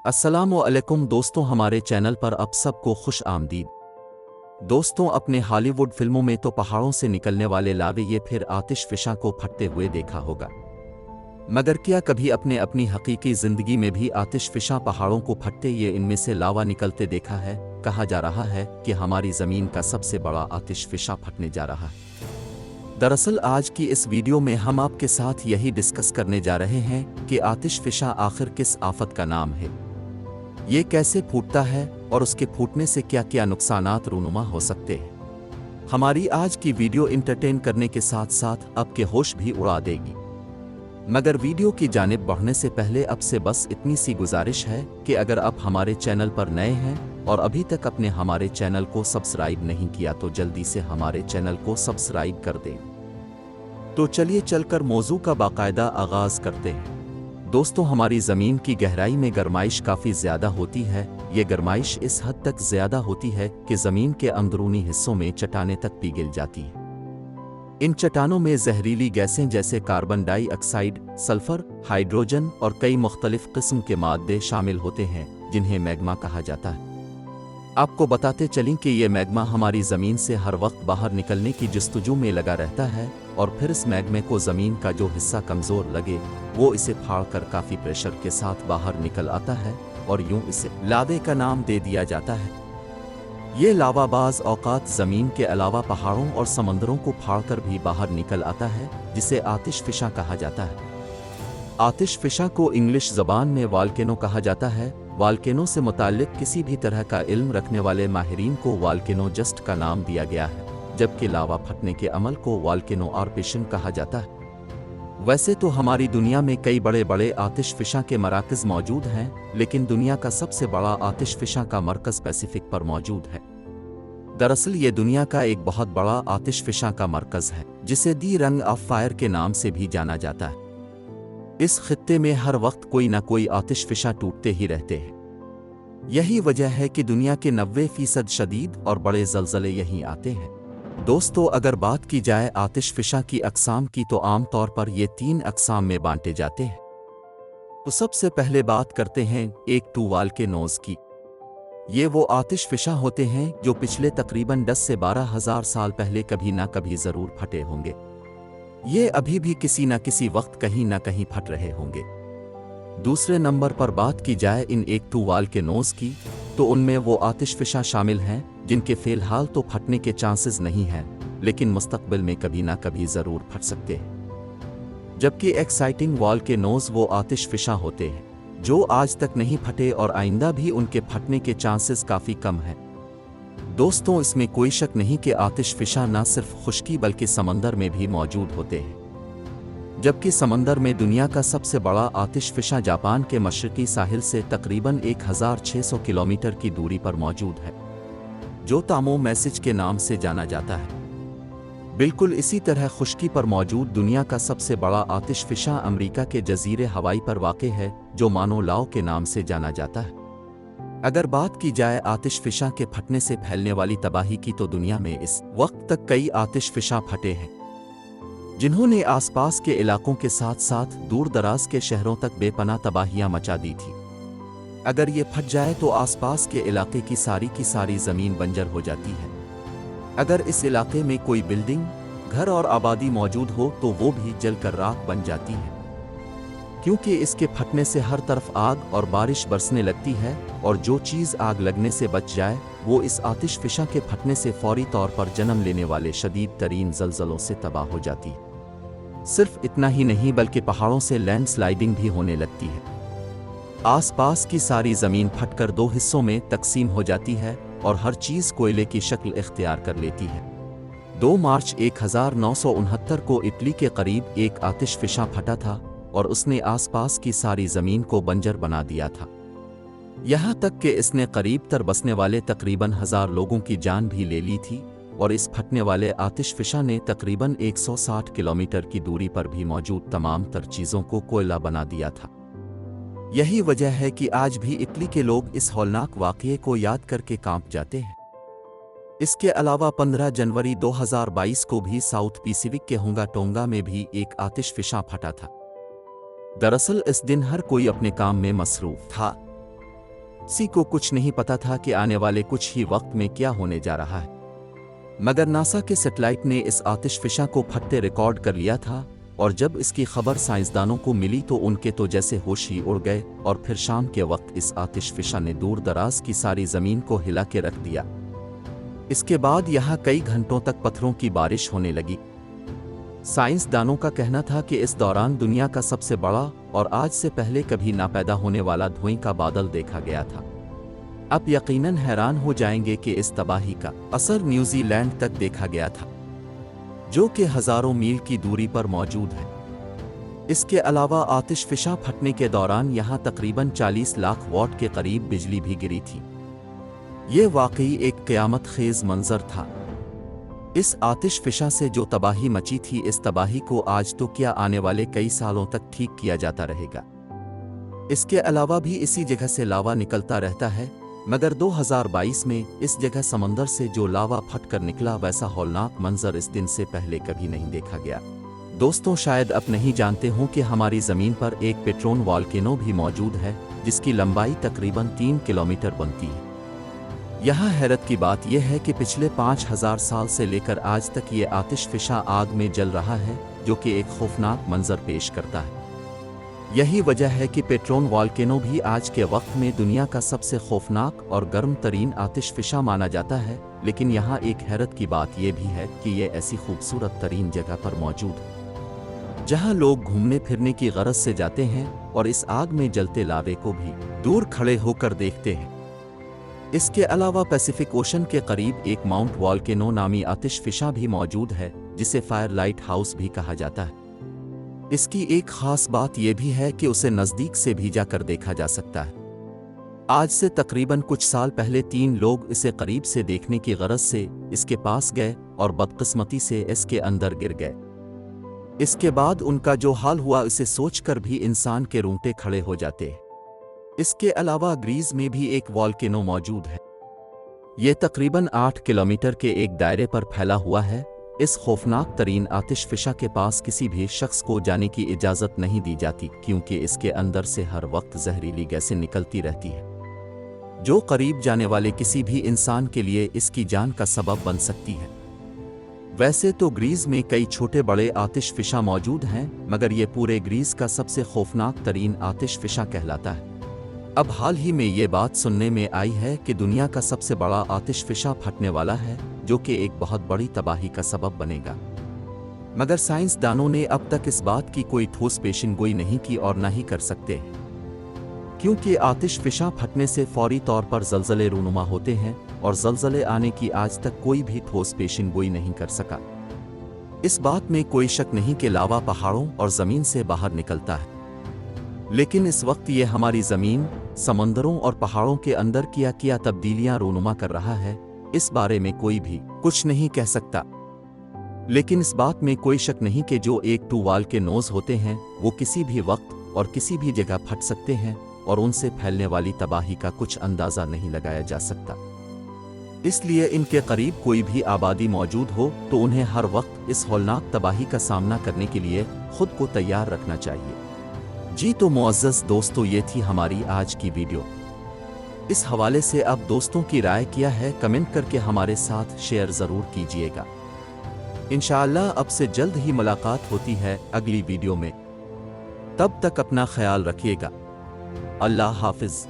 अस्सलामुअलैकुम दोस्तों, हमारे चैनल पर आप सबको खुश आमदीद। दोस्तों, अपने हॉलीवुड फिल्मों में तो पहाड़ों से निकलने वाले लावे ये फिर आतिश फिशा को फटते हुए देखा होगा, मगर क्या कभी अपने अपनी हकीकी जिंदगी में भी आतिश फिशा पहाड़ों को फटते ये इनमें से लावा निकलते देखा है? कहा जा रहा है कि हमारी ज़मीन का सबसे बड़ा आतिश फिशा फटने जा रहा है। दरअसल आज की इस वीडियो में हम आपके साथ यही डिस्कस करने जा रहे हैं कि आतिश फिशा आखिर किस आफत का नाम है, ये कैसे फूटता है और उसके फूटने से क्या क्या नुकसानात रूनुमा हो सकते हैं। हमारी आज की वीडियो इंटरटेन करने के साथ साथ आपके होश भी उड़ा देगी। मगर वीडियो की जानिब बढ़ने से पहले आपसे बस इतनी सी गुजारिश है कि अगर आप हमारे चैनल पर नए हैं और अभी तक अपने हमारे चैनल को सब्सक्राइब नहीं किया तो जल्दी से हमारे चैनल को सब्सक्राइब कर दें। तो चलिए चलकर मौजू का बाकायदा आगाज करते हैं। दोस्तों, हमारी ज़मीन की गहराई में गरमाइश काफ़ी ज़्यादा होती है। ये गरमाइश इस हद तक ज़्यादा होती है कि ज़मीन के अंदरूनी हिस्सों में चट्टानें तक पिघल जाती हैं। इन चट्टानों में जहरीली गैसें जैसे carbon dioxide, sulphur, hydrogen और कई मुख्तलिफ किस्म के मादे शामिल होते हैं जिन्हें मैग्मा कहा जाता है। आपको बताते चलें कि ये मैग्मा हमारी ज़मीन से हर वक्त बाहर निकलने की जस्तजू में लगा रहता है और फिर इस मैग्मे को ज़मीन का जो हिस्सा कमज़ोर लगे वो इसे फाड़ कर काफ़ी प्रेशर के साथ बाहर निकल आता है और यूं इसे लावे का नाम दे दिया जाता है। ये लावा बाज़ औक़ात ज़मीन के अलावा पहाड़ों और समंदरों को फाड़कर भी बाहर निकल आता है, जिसे आतिश फिशा कहा जाता है। आतिश फिशा को इंग्लिश ज़बान में वाल्केनो कहा जाता है। वाल्केनो से मुताल्लिक़ किसी भी तरह का इल्म रखने वाले माहिरीन को वाल्केनोलॉजिस्ट का नाम दिया गया है, जबकि लावा फटने के अमल को वाल्केनो ऑर्पेशन कहा जाता है। वैसे तो हमारी दुनिया में कई बड़े बड़े आतिश फिशा के मराकज़ मौजूद हैं, लेकिन दुनिया का सबसे बड़ा आतिश फिशा का मरकज़ पैसिफिक पर मौजूद है। दरअसल ये दुनिया का एक बहुत बड़ा आतिश फिशा का मरकज़ है, जिसे दी रिंग ऑफ फायर के नाम से भी जाना जाता है। इस खित्ते में हर वक्त कोई ना कोई आतिश फिशा टूटते ही रहते हैं। यही वजह है कि दुनिया के 90% शदीद और बड़े ज़लज़ले यहीं आते हैं। दोस्तों, अगर बात की जाए आतिश फिशा की अक़साम की तो आम तौर पर ये 3 अक़साम में बांटे जाते हैं। तो सबसे पहले बात करते हैं एक टू वाल्केनोज़ की। ये वो आतिश फिशा होते हैं जो पिछले तकरीबन 10 से 12 हज़ार साल पहले कभी ना कभी ज़रूर फटे होंगे। ये अभी भी किसी न किसी वक्त कहीं ना कहीं फट रहे होंगे। दूसरे नंबर पर बात की जाए इन एक टू वाल्केनोज़ की, तो उनमें वो आतिश फिशा शामिल हैं जिनके फ़िलहाल तो फटने के चांसेस नहीं हैं, लेकिन मुस्तक़बिल में कभी ना कभी ज़रूर फट सकते हैं। जबकि एक्साइटिंग वाल्केनोज़ वो आतिश फिशा होते हैं जो आज तक नहीं फटे और आइंदा भी उनके फटने के चांसेस काफ़ी कम हैं। दोस्तों, इसमें कोई शक नहीं कि आतिश फिशा न सिर्फ खुश्की बल्कि समंदर में भी मौजूद होते हैं। जबकि समंदर में दुनिया का सबसे बड़ा आतिश फिशा जापान के मशरकी साहिल से तकरीबन 1600 किलोमीटर की दूरी पर मौजूद है, जो तामो मैसेज के नाम से जाना जाता है। बिल्कुल इसी तरह खुश्की पर मौजूद दुनिया का सबसे बड़ा आतिश फिशा अमेरिका के जजीरे हवाई पर वाक़ है, जो मानो लाओ के नाम से जाना जाता है। अगर बात की जाए आतिश फिशा के फटने से फैलने वाली तबाही की, तो दुनिया में इस वक्त तक कई आतिश फिशा फटे हैं जिन्होंने आसपास के इलाकों के साथ साथ दूर दराज के शहरों तक बेपनाह तबाहियां मचा दी थी। अगर ये फट जाए तो आसपास के इलाके की सारी ज़मीन बंजर हो जाती है। अगर इस इलाके में कोई बिल्डिंग, घर और आबादी मौजूद हो तो वो भी जलकर राख बन जाती है, क्योंकि इसके फटने से हर तरफ आग और बारिश बरसने लगती है, और जो चीज़ आग लगने से बच जाए वो इस आतिश फिशा के फटने से फौरी तौर पर जन्म लेने वाले शदीद तरीन ज़लज़लों से तबाह हो जाती है। सिर्फ इतना ही नहीं बल्कि पहाड़ों से लैंडस्लाइडिंग भी होने लगती है। आसपास की सारी ज़मीन फटकर 2 हिस्सों में तकसीम हो जाती है और हर चीज़ कोयले की शक्ल इख्तियार कर लेती है। 2 मार्च 1969 को इटली के करीब एक आतिश फिशा फटा था और उसने आसपास की सारी ज़मीन को बंजर बना दिया था। यहाँ तक कि इसने करीब तर बसने वाले तकरीबन 1000 लोगों की जान भी ले ली थी, और इस फटने वाले आतिश फिशा ने तकरीबन 160 किलोमीटर की दूरी पर भी मौजूद तमाम तर चीज़ों को कोयला बना दिया था। यही वजह है कि आज भी इटली के लोग इस हौलनाक वाक़ये को याद करके कांप जाते हैं। इसके अलावा 15 जनवरी 2022 को भी साउथ पैसिफिक के हुंगा टोंगा में भी एक आतिश फिशा फटा था। दरअसल इस दिन हर कोई अपने काम में मसरूफ था। किसी को कुछ नहीं पता था कि आने वाले कुछ ही वक्त में क्या होने जा रहा है, मगर नासा के सैटेलाइट ने इस आतिशफिशा को फटते रिकॉर्ड कर लिया था। और जब इसकी खबर साइंसदानों को मिली तो उनके तो जैसे होश ही उड़ गए। और फिर शाम के वक्त इस आतिशफिशा ने दूर दराज की सारी ज़मीन को हिला के रख दिया। इसके बाद यहाँ कई घंटों तक पत्थरों की बारिश होने लगी। साइंसदानों का कहना था कि इस दौरान दुनिया का सबसे बड़ा और आज से पहले कभी ना पैदा होने वाला धुएं का बादल देखा गया था। आप यकीनन हैरान हो जाएंगे कि इस तबाही का असर न्यूजीलैंड तक देखा गया था, जो कि हजारों मील की दूरी पर मौजूद है। इसके अलावा आतिशफिशा फटने के दौरान यहाँ तकरीबन 40 लाख वॉट के करीब बिजली भी गिरी थी। ये वाकई एक क़यामत खेज मंजर था। इस आतिशफिशा से जो तबाही मची थी, इस तबाही को आज तो क्या आने वाले कई सालों तक ठीक किया जाता रहेगा। इसके अलावा भी इसी जगह से लावा निकलता रहता है, मगर 2022 में इस जगह समंदर से जो लावा फट कर निकला, वैसा हौलनाक मंजर इस दिन से पहले कभी नहीं देखा गया। दोस्तों, शायद आप नहीं जानते हो कि हमारी ज़मीन पर एक पेट्रोन वॉल्केनो भी मौजूद है, जिसकी लंबाई तकरीबन 3 किलोमीटर बनती है। यहाँ हैरत की बात यह है कि पिछले 5000 साल से लेकर आज तक ये आतिशफिशा आग में जल रहा है, जो कि एक खौफनाक मंजर पेश करता है। यही वजह है कि पेट्रोन वॉल्केनो भी आज के वक्त में दुनिया का सबसे खौफनाक और गर्म तरीन आतिशफिशा माना जाता है। लेकिन यहाँ एक हैरत की बात यह भी है कि ये ऐसी खूबसूरत तरीन जगह पर मौजूद है, जहाँ लोग घूमने फिरने की गरज से जाते हैं और इस आग में जलते लावे को भी दूर खड़े होकर देखते हैं। इसके अलावा पैसिफिक ओशन के करीब एक माउंट वॉल्केनो नामी आतिशफिशा भी मौजूद है, जिसे फायर लाइट हाउस भी कहा जाता है। इसकी एक खास बात यह भी है कि उसे नज़दीक से भी जाकर देखा जा सकता है। आज से तकरीबन कुछ साल पहले 3 लोग इसे करीब से देखने की गरज से इसके पास गए और बदकिस्मती से इसके अंदर गिर गए। इसके बाद उनका जो हाल हुआ, इसे सोचकर भी इंसान के रोंगटे खड़े हो जाते हैं। इसके अलावा ग्रीस में भी एक वॉल्केनो मौजूद है। ये तकरीबन 8 किलोमीटर के एक दायरे पर फैला हुआ है। इस खौफनाक तरीन आतिशफिशा के पास किसी भी शख्स को जाने की इजाज़त नहीं दी जाती, क्योंकि इसके अंदर से हर वक्त जहरीली गैसें निकलती रहती है, जो करीब जाने वाले किसी भी इंसान के लिए इसकी जान का सबब बन सकती है। वैसे तो ग्रीस में कई छोटे बड़े आतिशफिशा मौजूद हैं, मगर ये पूरे ग्रीस का सबसे खौफनाक तरीन आतिशफिशा कहलाता है। अब हाल ही में ये बात सुनने में आई है कि दुनिया का सबसे बड़ा आतिशफिशा फटने वाला है, जो कि एक बहुत बड़ी तबाही का सबब बनेगा। मगर साइंसदानों ने अब तक इस बात की कोई ठोस पेशिनगोई नहीं की और ना ही कर सकते, क्योंकि आतिशफिशा फटने से फौरी तौर पर ज़लज़ले रूनुमा होते हैं और ज़लज़ले आने की आज तक कोई भी ठोस पेशिनगोई नहीं कर सका। इस बात में कोई शक नहीं कि लावा पहाड़ों और ज़मीन से बाहर निकलता है, लेकिन इस वक्त ये हमारी ज़मीन, समंदरों और पहाड़ों के अंदर क्या तब्दीलियां रूनुमा कर रहा है, इस बारे में कोई भी कुछ नहीं कह सकता। लेकिन इस बात में कोई शक नहीं कि जो एक वॉल्केनोज होते हैं, वो किसी भी वक्त और किसी भी जगह फट सकते हैं और उनसे फैलने वाली तबाही का कुछ अंदाज़ा नहीं लगाया जा सकता। इसलिए इनके करीब कोई भी आबादी मौजूद हो तो उन्हें हर वक्त इस हौलनाक तबाही का सामना करने के लिए खुद को तैयार रखना चाहिए। जी तो मुअज़्ज़ज़ दोस्तों, ये थी हमारी आज की वीडियो। इस हवाले से आप दोस्तों की राय क्या है, कमेंट करके हमारे साथ शेयर ज़रूर कीजिएगा। इंशाअल्लाह अब से जल्द ही मुलाकात होती है अगली वीडियो में। तब तक अपना ख्याल रखिएगा। अल्लाह हाफ़िज़।